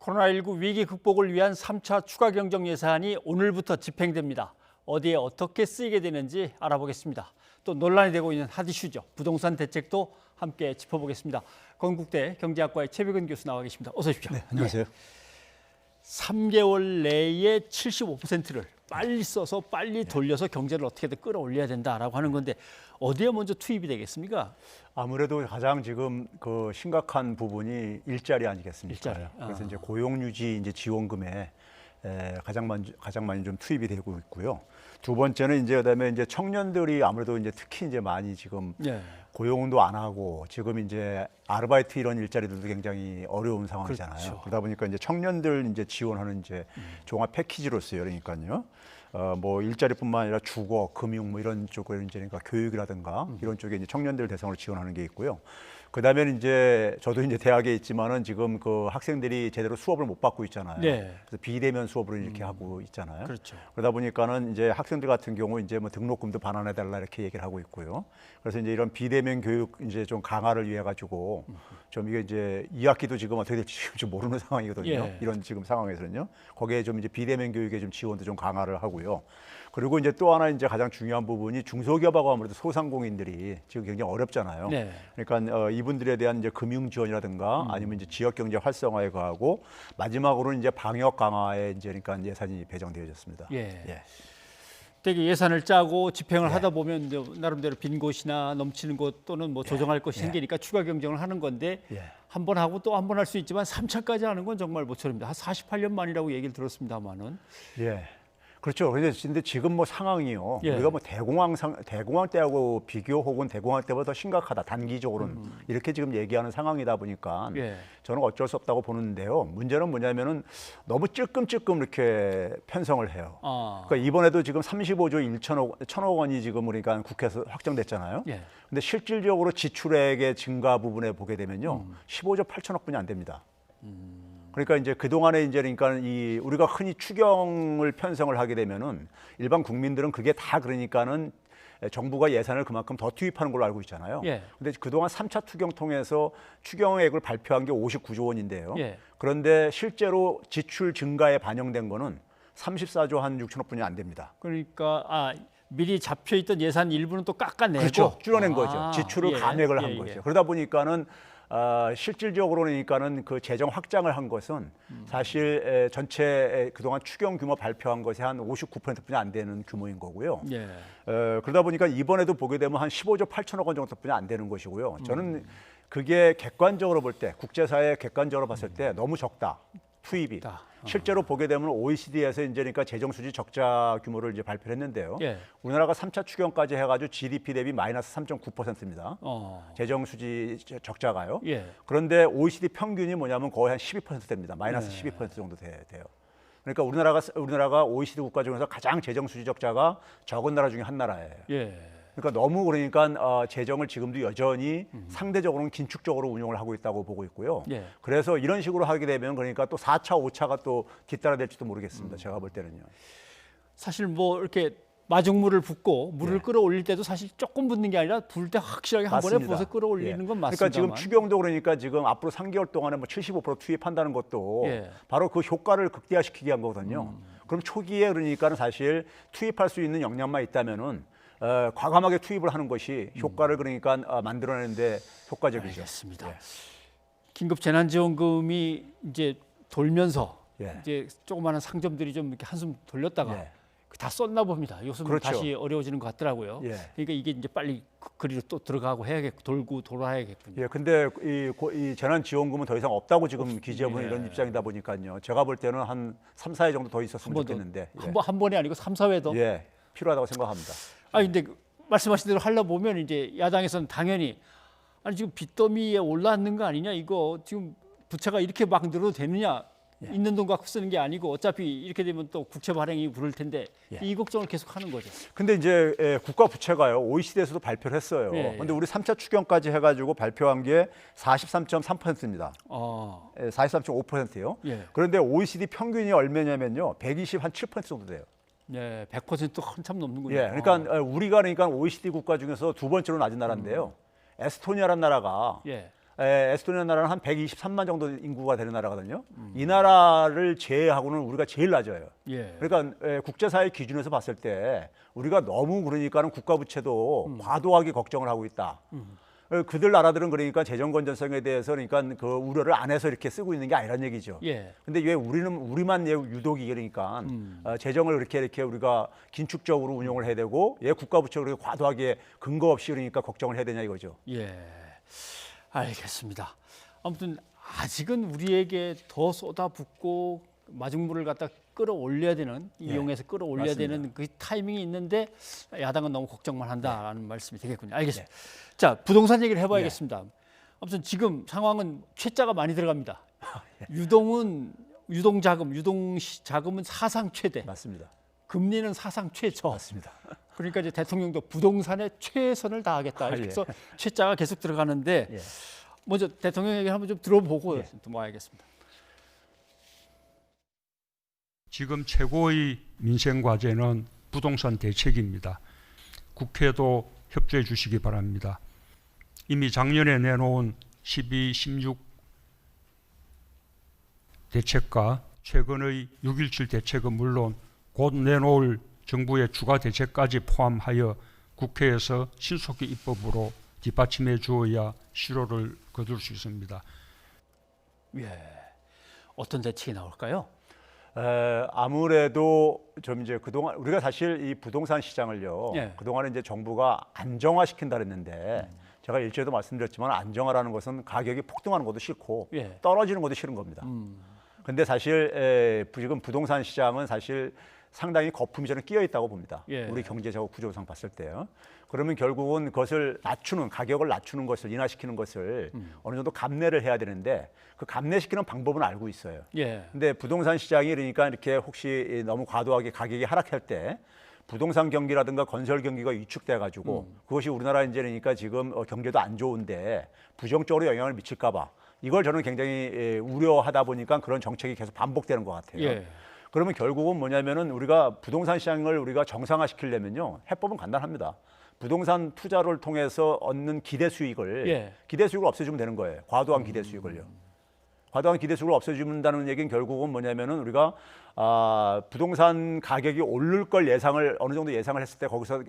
코로나19 위기 극복을 위한 3차 추가 경정 예산이 오늘부터 집행됩니다. 어디에 어떻게 쓰이게 되는지 알아보겠습니다. 또 논란이 되고 있는 핫 이슈죠. 부동산 대책도 함께 짚어보겠습니다. 건국대 경제학과의 최백은 교수 나와 계십니다. 어서 오십시오. 네, 안녕하세요. 3개월 내에 75%를 빨리 써서 빨리 돌려서 경제를 어떻게든 끌어올려야 된다라고 하는 건데 어디에 먼저 투입이 되겠습니까? 아무래도 가장 지금 그 심각한 부분이 일자리 아니겠습니까? 일자리. 그래서 이제 고용유지 이제 지원금에 가장 많이 좀 투입이 되고 있고요. 두 번째는 이제 그다음에 이제 청년들이 아무래도 이제 특히 이제 많이 지금 네. 고용도 안 하고 지금 이제 아르바이트 이런 일자리들도 굉장히 어려운 상황이잖아요. 그렇죠. 그러다 보니까 이제 청년들 이제 지원하는 이제 종합 패키지로서요. 그러니까요. 뭐 일자리뿐만 아니라 주거, 금융 뭐 이런 쪽을 이제 그러니까 교육이라든가 이런 쪽에 이제 청년들 대상으로 지원하는 게 있고요. 그다음에 이제 저도 이제 대학에 있지만은 지금 그 학생들이 제대로 수업을 못 받고 있잖아요. 네. 그래서 비대면 수업을 이렇게 하고 있잖아요. 그렇죠. 그러다 보니까는 이제 학생들 같은 경우 이제 뭐 등록금도 반환해 달라 이렇게 얘기를 하고 있고요. 그래서 이제 이런 비대면 교육 이제 좀 강화를 위해 가지고 좀 이게 이제 2학기도 지금 어떻게 될지 좀 모르는 상황이거든요. 예. 이런 지금 상황에서는요. 거기에 좀 이제 비대면 교육에 좀 지원도 좀 강화를 하고요. 그리고 이제 또 하나 이제 가장 중요한 부분이 중소기업하고 아무래도 소상공인들이 지금 굉장히 어렵잖아요. 네. 그러니까 이분들에 대한 이제 금융 지원이라든가 아니면 이제 지역 경제 활성화에 가하고 마지막으로는 이제 방역 강화에 이제 그러니까 예산이 배정되어졌습니다. 예. 되게 예산을 짜고 집행을 네. 하다 보면 이제 나름대로 빈 곳이나 넘치는 곳 또는 뭐 조정할 것이 생기니까 추가 경정을 하는 건데 예. 한 번 하고 또 한 번 할 수 있지만 3차까지 하는 건 정말 모처럼입니다. 한 48년 만이라고 얘기를 들었습니다만은. 예. 그렇죠. 근데 지금 뭐 상황이요. 예. 우리가 뭐 대공황 때하고 비교 혹은 대공황 때보다 더 심각하다. 단기적으로는 이렇게 지금 얘기하는 상황이다 보니까 예. 저는 어쩔 수 없다고 보는데요. 문제는 뭐냐면은 너무 찔끔찔끔 이렇게 편성을 해요. 그러니까 이번에도 지금 35조 1천억 원이 지금 그러니까 국회에서 확정됐잖아요. 예. 근데 실질적으로 지출액의 증가 부분에 보게 되면요. 15조 8천억 분이 안 됩니다. 그러니까 이제 그동안에 이제 그러니까 우리가 흔히 추경을 편성을 하게 되면은 일반 국민들은 그게 다 그러니까는 정부가 예산을 그만큼 더 투입하는 걸로 알고 있잖아요. 예. 근데 그동안 3차 추경 통해서 추경액을 발표한 게 59조 원인데요. 예. 그런데 실제로 지출 증가에 반영된 거는 34조 한 6천억 분이 안 됩니다. 그러니까 미리 잡혀 있던 예산 일부는 또 깎아내고 그렇죠. 줄여낸 거죠. 지출을 감액을 한 예. 거죠. 그러다 보니까는 실질적으로 그러니까는 그 재정 확장을 한 것은 사실 전체 그동안 추경 규모 발표한 것이 한 59%뿐이 안 되는 규모인 거고요. 예. 그러다 보니까 이번에도 보게 되면 한 15조 8천억 원 정도뿐이 안 되는 것이고요. 저는 그게 객관적으로 볼 때, 국제사회 객관적으로 봤을 때 너무 적다. 투입이. 실제로 보게 되면 OECD에서 이제 그러니까 재정 수지 적자 규모를 이제 발표를 했는데요. 예. 우리나라가 3차 추경까지 해가지고 GDP 대비 마이너스 3.9%입니다. 재정 수지 적자가요. 예. 그런데 OECD 평균이 뭐냐면 거의 한 12%대입니다. 마이너스 12% 정도 돼요. 그러니까 우리나라가 OECD 국가 중에서 가장 재정 수지 적자가 적은 나라 중에 한 나라예요. 예. 그러니까 너무 그러니까 재정을 지금도 여전히 상대적으로는 긴축적으로 운용을 하고 있다고 보고 있고요. 예. 그래서 이런 식으로 하게 되면 그러니까 또 4차, 5차가 또 뒤따라 될지도 모르겠습니다. 제가 볼 때는요. 사실 뭐 이렇게 마중물을 붓고 물을 예. 끌어올릴 때도 사실 조금 붓는 게 아니라 부을 때 확실하게 한 번에 맞습니다. 부어서 끌어올리는 예. 건 맞습니다. 그러니까 지금 추경도 그러니까 지금 앞으로 3개월 동안에 뭐 75% 투입한다는 것도 예. 바로 그 효과를 극대화시키게 한 거거든요. 그럼 초기에 그러니까는 사실 투입할 수 있는 역량만 있다면은 과감하게 투입을 하는 것이 효과를 그러니까 만들어내는데 효과적이죠. 알겠습니다. 예. 긴급 재난지원금이 이제 돌면서 예. 이제 조그마한 상점들이 좀 이렇게 한숨 돌렸다가 예. 다 썼나 봅니다. 요즘 그렇죠. 다시 어려워지는 것 같더라고요. 예. 그러니까 이게 이제 빨리 그리로 또 들어가고 해야겠고 돌고 돌아야겠군요. 예, 근데 이 재난지원금은 더 이상 없다고 지금 기재부는 예. 이런 입장이다 보니까요. 제가 볼 때는 한 3, 4회 정도 더 있었으면 번 더, 좋겠는데. 한 번이 아니고 3, 4회 더. 예, 필요하다고 생각합니다. 근데 말씀하신 대로 하려 보면 이제 야당에서는 당연히 지금 빚더미에 올랐는 거 아니냐 이거 지금 부채가 이렇게 막 늘어도 되느냐 있는 돈 갖고 쓰는 게 아니고 어차피 이렇게 되면 또 국채 발행이 부를 텐데 이 걱정을 계속 하는 거죠. 근데 이제 국가 부채가요. OECD에서도 발표를 했어요. 예. 근데 우리 3차 추경까지 해가지고 발표한 게 43.3%입니다. 43.5%요. 예. 그런데 OECD 평균이 얼마냐면요. 120한7% 정도 돼요. 네, 100% 한참 넘는군요. 예, 그러니까 우리가 그러니까 OECD 국가 중에서 두 번째로 낮은 나라인데요. 에스토니아라는 나라가 예. 에스토니아 나라는 한 123만 정도 인구가 되는 나라거든요. 이 나라를 제외하고는 우리가 제일 낮아요. 예. 그러니까 국제사회 기준에서 봤을 때 우리가 너무 그러니까는 국가 부채도 과도하게 걱정을 하고 있다. 그들 나라들은 그러니까 재정 건전성에 대해서 그러니까 그 우려를 안 해서 이렇게 쓰고 있는 게 아니란 얘기죠. 예. 근데 왜 우리만 유독이 그러니까 재정을 이렇게 우리가 긴축적으로 운용을 해야 되고 예 국가 부채를 그렇게 과도하게 근거 없이 그러니까 걱정을 해야 되냐 이거죠. 예. 알겠습니다. 아무튼 아직은 우리에게 더 쏟아붓고 마중물을 갖다 끌어올려야 되는 이용해서 끌어올려야 맞습니다. 되는 그 타이밍이 있는데 야당은 너무 걱정만 한다라는 말씀이 되겠군요. 알겠습니다. 자, 부동산 얘기를 해봐야겠습니다. 아무튼 지금 상황은 최자가 많이 들어갑니다. 유동 자금은 사상 최대, 맞습니다. 금리는 사상 최저. 맞습니다. 그러니까 이제 대통령도 부동산에 최선을 다하겠다 이렇게 해서 최자가 계속 들어가는데 예. 먼저 대통령 얘기 한번 좀 들어보고 넘어가겠습니다. 지금 최고의 민생 과제는 부동산 대책입니다. 국회도 협조해 주시기 바랍니다. 이미 작년에 내놓은 12, 16 대책과 최근의 6.17 대책은 물론 곧 내놓을 정부의 추가 대책까지 포함하여 국회에서 신속히 입법으로 뒷받침해 주어야 실효를 거둘 수 있습니다. 예. 어떤 대책이 나올까요? 아무래도 좀 이제 그동안 우리가 사실 이 부동산 시장을요. 예. 그동안에 이제 정부가 안정화시킨다 그랬는데 제가 일제도 말씀드렸지만 안정화라는 것은 가격이 폭등하는 것도 싫고 예. 떨어지는 것도 싫은 겁니다. 근데 사실 지금 부동산 시장은 사실 상당히 거품이 저는 끼어 있다고 봅니다. 예. 우리 경제적 구조상 봤을 때요. 그러면 결국은 그것을 가격을 낮추는 것을 인하시키는 것을 어느 정도 감내를 해야 되는데 그 감내시키는 방법은 알고 있어요. 예. 근데 부동산 시장이 그러니까 이렇게 혹시 너무 과도하게 가격이 하락할 때 부동산 경기라든가 건설 경기가 위축돼 가지고 그것이 우리나라 이제 그러니까 지금 경제도 안 좋은데 부정적으로 영향을 미칠까 봐 이걸 저는 굉장히 우려하다 보니까 그런 정책이 계속 반복되는 것 같아요. 예. 그러면 결국은 뭐냐면은 우리가 부동산 시장을 우리가 정상화시키려면요. 해법은 간단합니다. 부동산 투자를 통해서 얻는 기대 수익을 없애주면 되는 거예요. 과도한 기대 수익을요. 과도한 기대 수익을 없애준다는 얘기는 결국은 뭐냐면은 우리가 부동산 가격이 오를 걸 어느 정도 예상을 했을 때 거기서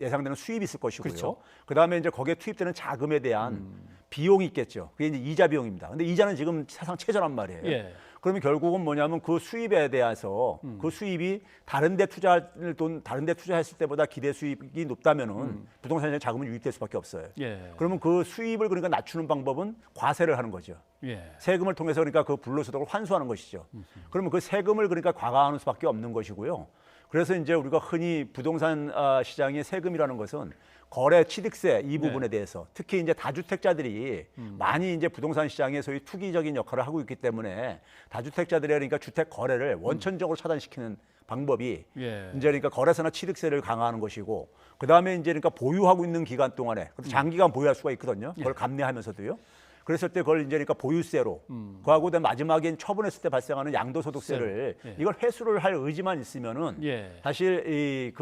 예상되는 수입이 있을 것이고요. 그렇죠. 그다음에 이제 거기에 투입되는 자금에 대한 비용이 있겠죠. 그게 이제 이자 비용입니다. 근데 이자는 지금 사상 최저란 말이에요. 예. 그러면 결국은 뭐냐면 그 수입에 대해서 그 수입이 다른 데 투자했을 때보다 기대 수익이 높다면은 부동산 시장에 자금은 유입될 수밖에 없어요. 예. 그러면 그 수입을 그러니까 낮추는 방법은 과세를 하는 거죠. 예. 세금을 통해서 그러니까 그 불로소득을 환수하는 것이죠. 그러면 그 세금을 그러니까 과감하는 수밖에 없는 것이고요. 그래서 이제 우리가 흔히 부동산 시장의 세금이라는 것은 거래 취득세 이 부분에 대해서 특히 이제 다주택자들이 많이 이제 부동산 시장에 소위 투기적인 역할을 하고 있기 때문에 다주택자들의 그러니까 주택 거래를 원천적으로 차단시키는 방법이 예. 이제 그러니까 거래세나 취득세를 강화하는 것이고 그다음에 이제 그러니까 보유하고 있는 기간 동안에 장기간 보유할 수가 있거든요. 그걸 감내하면서도요. 그랬을 때 그걸 이제 그러니까 보유세로 그하고 마지막에 처분했을 때 발생하는 양도소득세를 이걸 회수를 할 의지만 있으면은 사실 이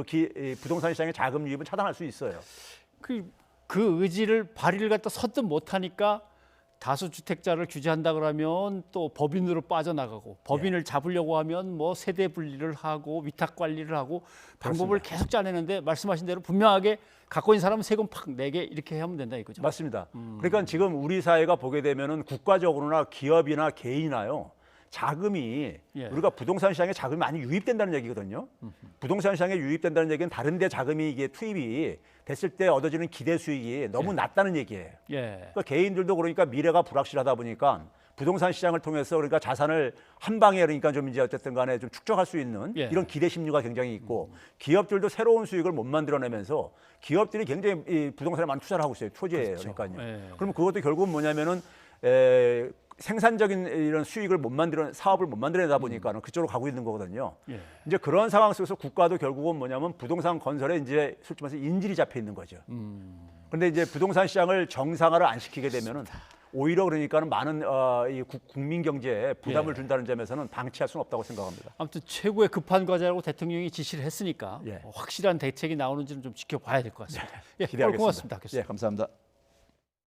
부동산 시장의 자금 유입은 차단할 수 있어요. 그 의지를 발의를 갖다 선뜻 못하니까 다수주택자를 규제한다 그러면 또 법인으로 빠져나가고 법인을 잡으려고 하면 뭐 세대 분리를 하고 위탁 관리를 하고 방법을 계속 짜내는데 말씀하신 대로 분명하게 갖고 있는 사람은 세금 팍 내게 이렇게 하면 된다 이거죠. 맞습니다. 그러니까 지금 우리 사회가 보게 되면은 국가적으로나 기업이나 개인이나요. 자금이 우리가 부동산 시장에 자금이 많이 유입된다는 얘기거든요. 부동산 시장에 유입된다는 얘기는 다른 데 자금이 이게 투입이 됐을 때 얻어지는 기대 수익이 너무 낮다는 얘기예요. 그러니까 개인들도 그러니까 미래가 불확실하다 보니까 부동산 시장을 통해서 그러니까 자산을 한 방에 그러니까 좀 이제 어쨌든 간에 좀 축적할 수 있는 이런 기대 심리가 굉장히 있고 기업들도 새로운 수익을 못 만들어내면서 기업들이 굉장히 이 부동산에 많이 투자를 하고 있어요. 토지에 그러니까요. 그럼 그것도 결국은 뭐냐면은 생산적인 이런 수익을 사업을 못 만들어내다 보니까는 그쪽으로 가고 있는 거거든요. 이제 그런 상황 속에서 국가도 결국은 뭐냐면 부동산 건설에 이제 솔직히 말해서 인질이 잡혀 있는 거죠. 그런데 이제 부동산 시장을 정상화를 안 시키게 되면은 오히려 그러니까는 많은 이 국민 경제에 부담을 준다는 점에서는 방치할 수는 없다고 생각합니다. 아무튼 최고의 급한 과제라고 대통령이 지시를 했으니까 확실한 대책이 나오는지는 좀 지켜봐야 될 것 같습니다. 기대하겠습니다. 고맙습니다, 교수님. 감사합니다.